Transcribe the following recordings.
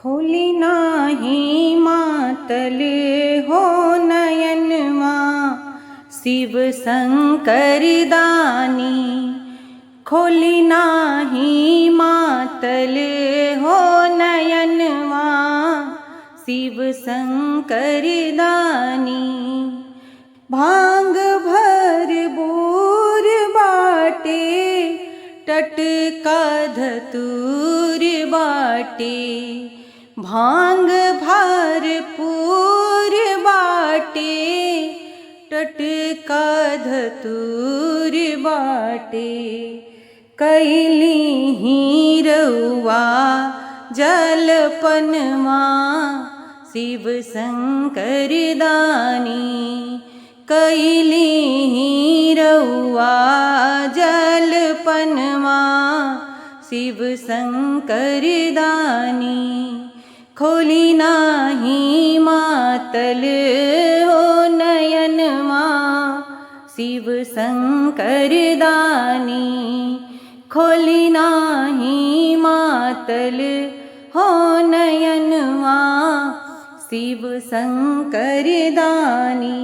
खोली नाही मातल हो नयनवा शिव शंकर दानी। खोली नाही मातल हो नयनवा शिव शंकर दानी। भांग भर बूर बाटे टटका धतूर बाटे। भांग भरपूर बाटे टटका धतूर बाटे। कैली ही रउआ जलपनमा शिव शंकर दानी। कैली ही रउआ जलपनमा शिव शंकर दानी। खोली नाही मातल हो नयनमा शिव शंकर दानी। खोली नाही मातल हो नयनमा शिव शंकर दानी।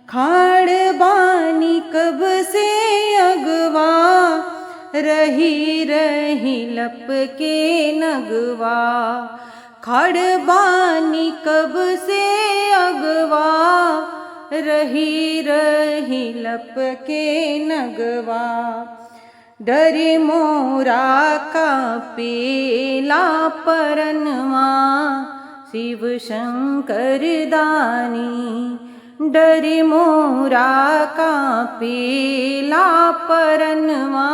खाड़ बानी कब से अगवा रही रही लपके नगवा। खाड़ बानी कब से अगवा रही रही लपके नगवा। डरे मोरा का पेला परनवा शिव शंकर दानी। डरे मोरा का पेला परनवा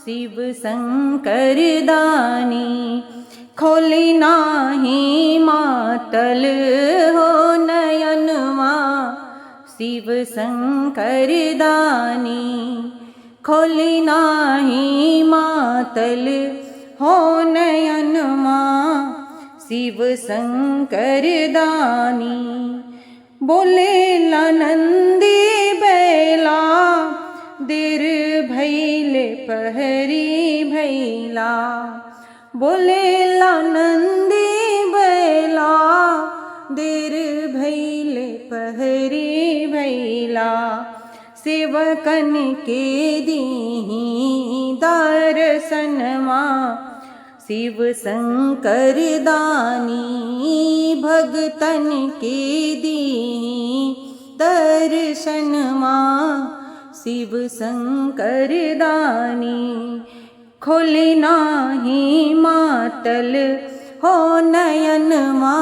शिव शंकर दानी। खोली नाही मातल हो नयनवा शिव शंकर दानी। खोली नाही मातल हो नयनमा शिव शंकर दानी। बोलेला नंदी बैला देर भैले पहरी भैला। बोलेला नंदी बैला देर भैले पहरी भैला। सेवकन के दीही दर्शनमा शिव शंकर दानी। भगतन के दीही दर्शनमा शिव शंकर दानी। खोली नाही मातल हो नयनमा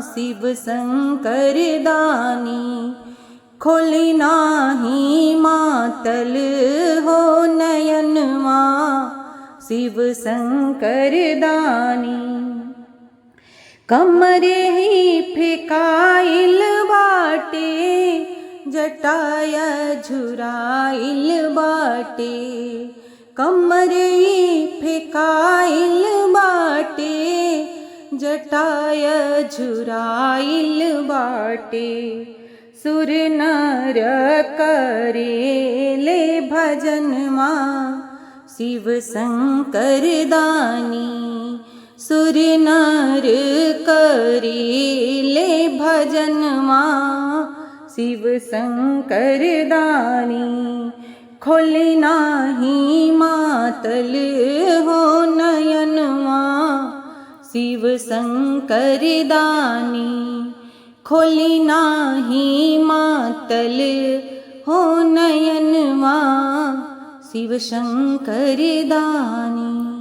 शिव शंकर दानी। खोली नाही मातल हो नयनमा शिव शंकर दानी। कमरे ही फेकाइल बाटे जटाया झुराइल बाटे। कमरे ही फेकाइल बाटे जटाया झुराइल बाटे। सुर नर करेले भजनमा शिव शंकर दानी। सुर नर करेले भजनमा शिव शंकर दानी। खोली नाही मातल हो नयनमा शिव शंकर दानी। खोली नाही मातल हो नयनमा शिव शंकर दानी।